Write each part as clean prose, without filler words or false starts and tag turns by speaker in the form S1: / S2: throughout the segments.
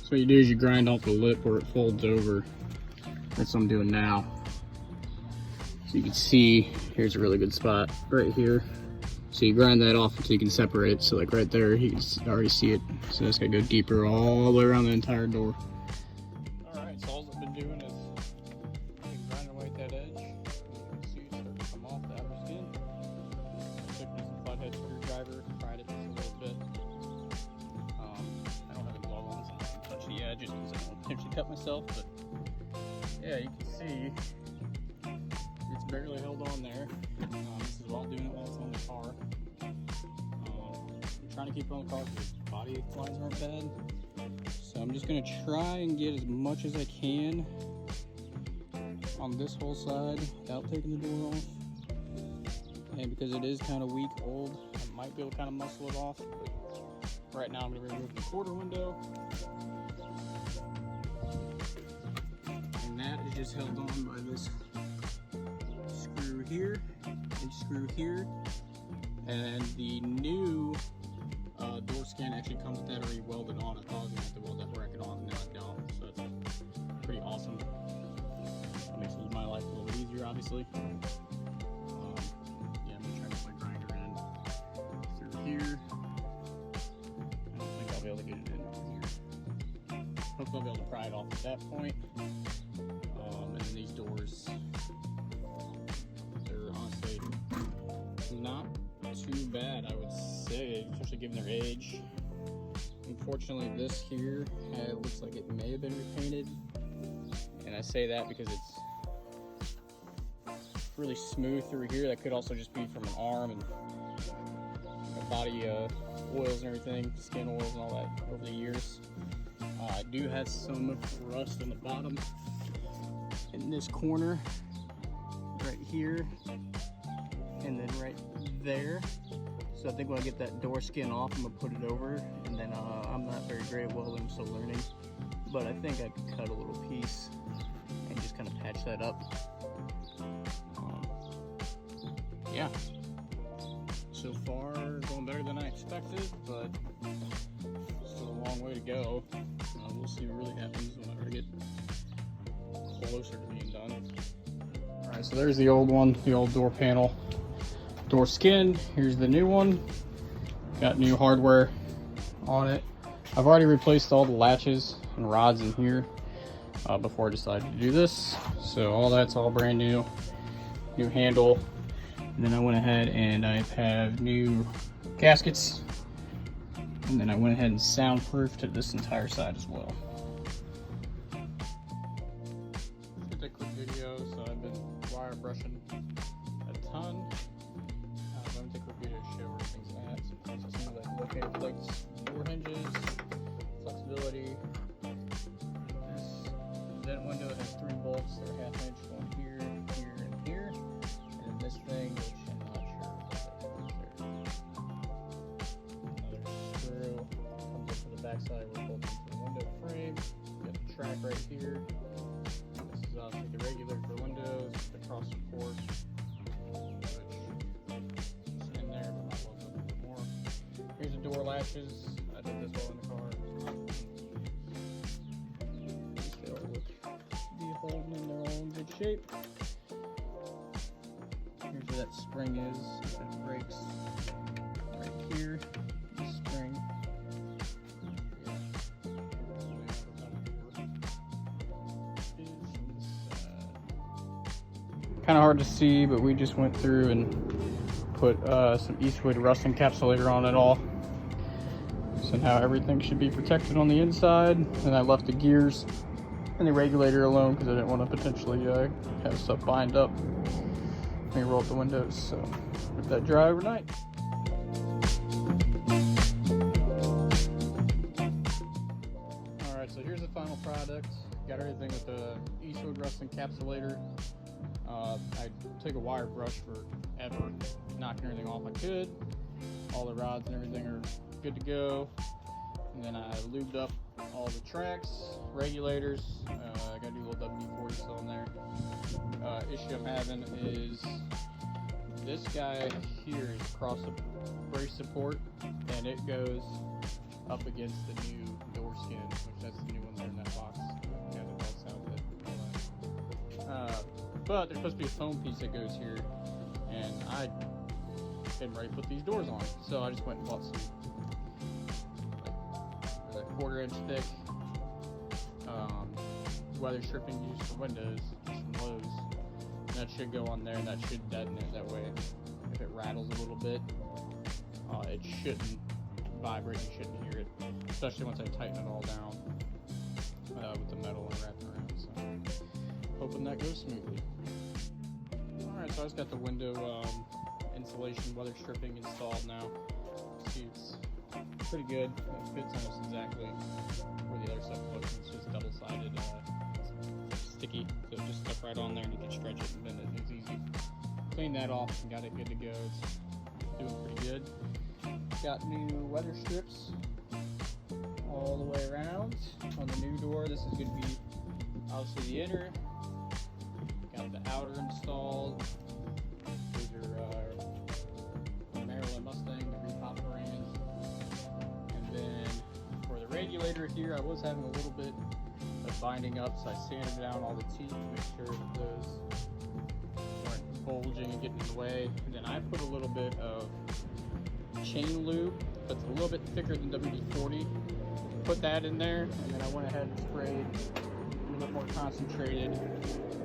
S1: So what you do is you grind off the lip where it folds over. That's what I'm doing now. So you can see, here's a really good spot right here. So you grind that off until you can separate it. So like right there, you can already see it. So that's gonna go deeper all the way around the entire door. All right, so all I've been doing is grinding away at that edge. You can see it's starting to come off the outer skin. I took me some flathead screwdriver, pried it just a little bit. I don't have a glove on, so I can touch the edge just because I don't want to potentially cut myself. But yeah, you can see it's barely held on there. This is while doing it while it's on the car. I'm trying to keep it on the car because the body lines aren't bad. So I'm just going to try and get as much as I can on this whole side without taking the door off. And because it is kind of weak old, I might be able to kind of muscle it off. But right now I'm going to remove the quarter window. And that is just held on by this screw here and screw here. And the new door skin actually comes with that already welded on. I thought I was going to have to weld that bracket on, and now I don't. So it's pretty awesome. It makes my life a little bit easier, obviously. Yeah, I'm going to try to put my grinder in through here. I don't think I'll be able to get it in over here. Hopefully I'll be able to pry it off at that point. And then these doors, they're honestly not too bad, I would say, especially given their age. Unfortunately, this here looks like it may have been repainted, and I say that because it's really smooth through here. That could also just be from an arm and body oils and everything, skin oils and all that over the years. I do have some rust on the bottom in this corner right here, and then right there. So I think when I get that door skin off, I'm gonna put it over, and then I'm not very great at welding, I'm still learning, but I think I could cut a little piece and just kind of patch that up. Yeah, so far going better than I expected, but still a long way to go. We'll see what really happens whenever I get closer to being done. All right, so there's the old one, the old door panel. Door skin, here's the new one. Got new hardware on it. I've already replaced all the latches and rods in here before I decided to do this. So all that's all brand new. New handle. And then I went ahead and I have new gaskets. And then I went ahead and soundproofed this entire side as well. Just a quick video, so I've been wire brushing a ton. I'm going to take a quick video to show where everything's at. So see like locator plates, door hinges, flexibility. This vent window has 3 bolts. They're 1/2 inch, one here, here, and here. And then this thing, which I'm not sure what that is there. Another screw comes up to the back side where it bolts into the window frame. You got the track right here. This is obviously the regulator for windows, the cross support. Here's the door latches. I did this all in the car. They all look to be holding in their own good shape. Here's where that spring is. It breaks right here. The spring. Kind of hard to see, but we just went through and put some Eastwood rust encapsulator on it all. So now everything should be protected on the inside. And I left the gears and the regulator alone because I didn't want to potentially have stuff bind up when you roll up the windows. So let that dry overnight. Alright, so here's the final product. Got everything with the Eastwood rust encapsulator. I took a wire brush forever, knocking everything off I could. All the rods and everything are good to go. And then I lubed up all the tracks, regulators. I gotta do a little WD-40 still in there. Issue I'm having is this guy here is across the brace support, and it goes up against the new door skin, which that's the new ones that are in that box. Yeah, the belts out with but there's supposed to be a foam piece that goes here, and I am ready to put these doors on. So I just went and bought some, like, a 1/4 inch thick weather stripping used for windows, some Lowe's. And that should go on there, and that should deaden it. That way, if it rattles a little bit, it shouldn't vibrate. You shouldn't hear it, especially once I tighten it all down with the metal and wrapped around. So, hoping that goes smoothly. Alright, so I just got the window insulation weather stripping installed now. See, it's pretty good. It fits almost exactly where the other stuff looks. It's just double-sided, sticky, so it just stuck right on there, and you can stretch it and bend it. It's easy. Clean that off and got it good to go. It's doing pretty good. Got new weather strips all the way around on the new door. This is going to be obviously the inner. Got the outer installed. These are MD Mustang, the repop brands. And then for the radiator here, I was having a little bit of binding up, so I sanded down all the teeth to make sure that those weren't bulging and getting in the way. And then I put a little bit of chain lube, but it's a little bit thicker than WD-40. Put that in there, and then I went ahead and sprayed a little bit more concentrated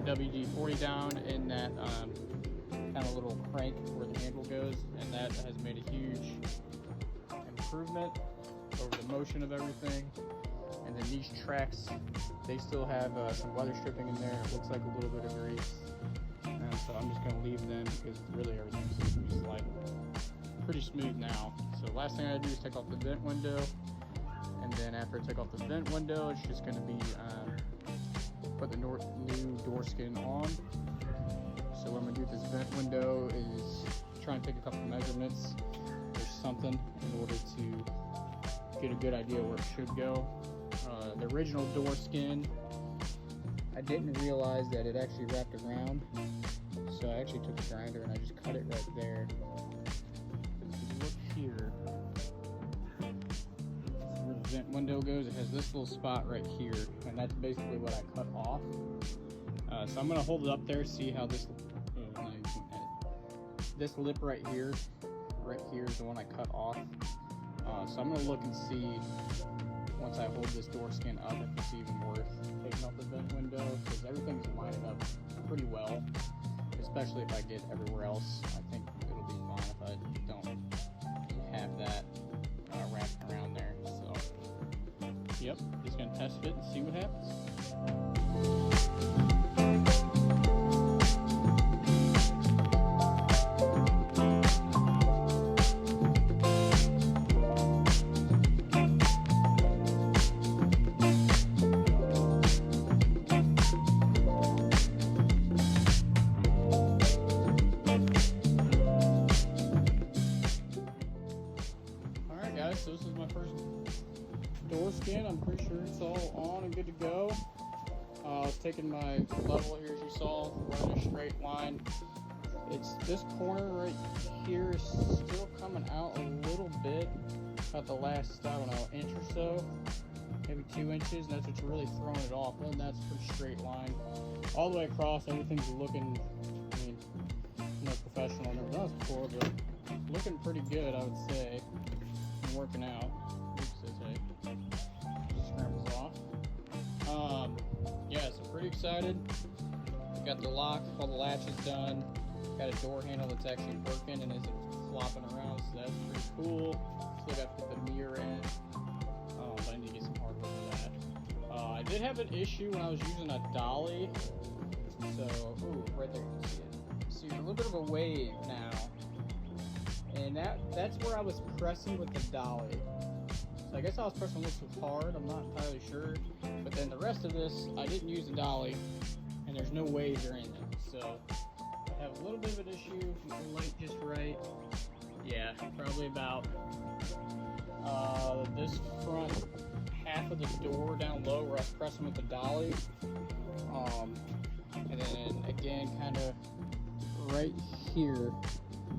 S1: WD-40 down in that kind of little crank where the handle goes, and that has made a huge improvement over the motion of everything. And then these tracks, they still have some weather stripping in there. It looks like a little bit of grease, and so I'm just going to leave them because really everything seems to be sliding pretty smooth now. So last thing I do is take off the vent window, and then after I take off the vent window, it's just going to be put the new door skin on. So what I'm going to do with this vent window is try and take a couple measurements or something in order to get a good idea where it should go. The original door skin, I didn't realize that it actually wrapped around, so I actually took a grinder and I just cut it right there. If you look here, where the vent window goes, it has this little spot right here, and that's basically what I cut off. So I'm going to hold it up there, see how this, this lip right here is the one I cut off. So I'm going to look and see, once I hold this door skin up, if it's even worth taking off the vent window, because everything's lining up pretty well, especially if I get everywhere else. I think it'll be fine if I don't have that wrapped around there. So, yep, just going to test fit and see what happens. So this is my first door skin. I'm pretty sure it's all on and good to go. I was taking my level here, as you saw, running a straight line. It's this corner right here is still coming out a little bit, about the last, I don't know, inch or so, maybe 2 inches, and that's what's really throwing it off. And that's a pretty straight line. All the way across, everything's looking, I mean, not professional, I've never done this before, but looking pretty good, I would say. Working out. Oops, says hey. Scrambles off. Yeah, so pretty excited. Got the lock, all the latches done. Got a door handle that's actually working and isn't flopping around, so that's pretty cool. Still got to put the mirror in. But I need to get some hardware for that. I did have an issue when I was using a dolly. So, ooh, right there you can see it. See, a little bit of a wave now. And that's where I was pressing with the dolly. So I guess I was pressing a little too hard, I'm not entirely sure. But then the rest of this, I didn't use the dolly, and there's no waves or anything. So I have a little bit of an issue, get the light just right. Yeah, probably about this front half of the door down low where I was pressing with the dolly. And then again, kind of right here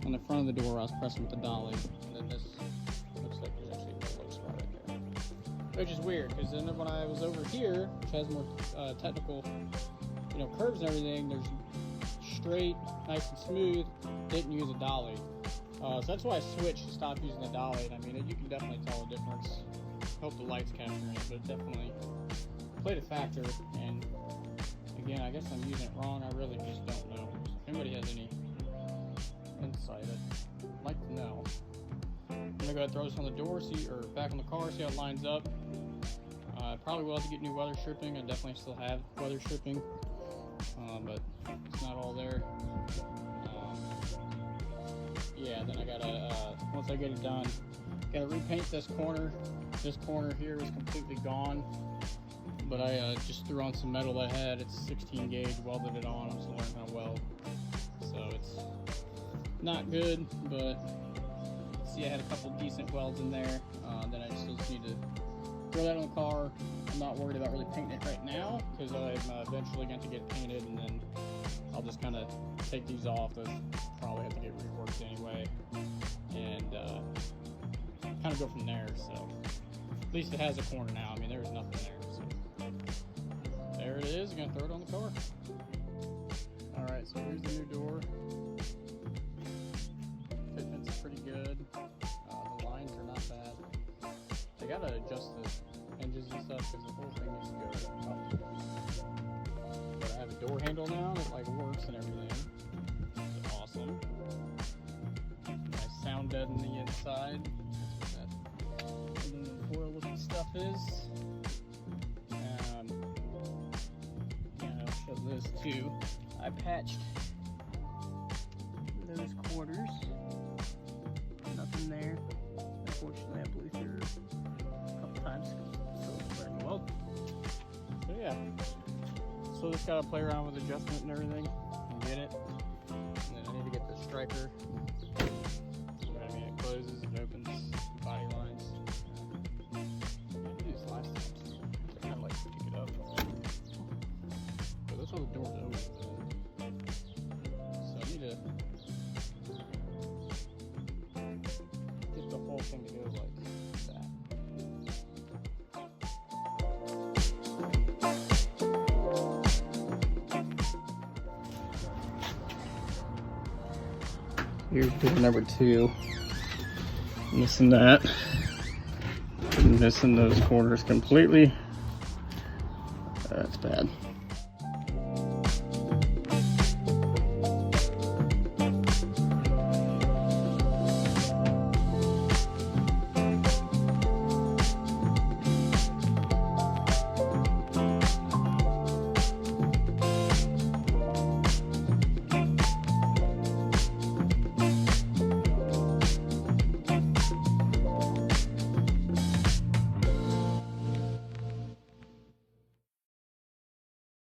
S1: on the front of the door, I was pressing with the dolly, and then this looks like there's actually a low spot right there. which is weird, because then when I was over here, which has more technical, you know, curves and everything, there's straight, nice and smooth. Didn't use a dolly, so that's why I switched to stop using the dolly. And I mean, you can definitely tell a difference. Hope the light's capturing it, but it definitely played a factor. And again, I guess I'm using it wrong. I really just don't know. So if anybody has any insight, I'd like to know. I'm gonna go ahead and throw this on the door, see, or back on the car, see how it lines up. Probably will have to get new weather stripping. I definitely still have weather stripping, but it's not all there. Yeah, then I gotta, once I get it done, gotta repaint this corner. This corner here is completely gone, but I just threw on some metal that I had. It's 16 gauge, welded it on. I'm still learning how to weld, so it's not good, but see, I had a couple decent welds in there. Then I still just need to throw that on the car. I'm not worried about really painting it right now, because I'm eventually going to get painted, and then I'll just kind of take these off. Those probably have to get reworked anyway, and kind of go from there. So at least it has a corner now. I mean, there was nothing there, so there it is. I'm going to throw it on the car. All right, so here's the new door. Fitment's pretty good. The lines are not bad. I gotta adjust the hinges and stuff because the whole thing needs to go up. But I have a door handle now that like works and everything. It's awesome. Nice sound dead on the inside. That's what that aluminum foil looking stuff is. Yeah, I'll show this too. I patched those quarters. Nothing there. Unfortunately, I blew through a couple times because it's still burning well. So yeah, so just gotta play around with adjustment and everything and get it. And then I need to get the striker. I mean, it closes and opens body lines. I did this last time. I kind of like to pick it up. But that's how the door's open. So I need to get the whole thing to go like that. Here's door number 2. Missing that. Missing those corners completely. That's bad.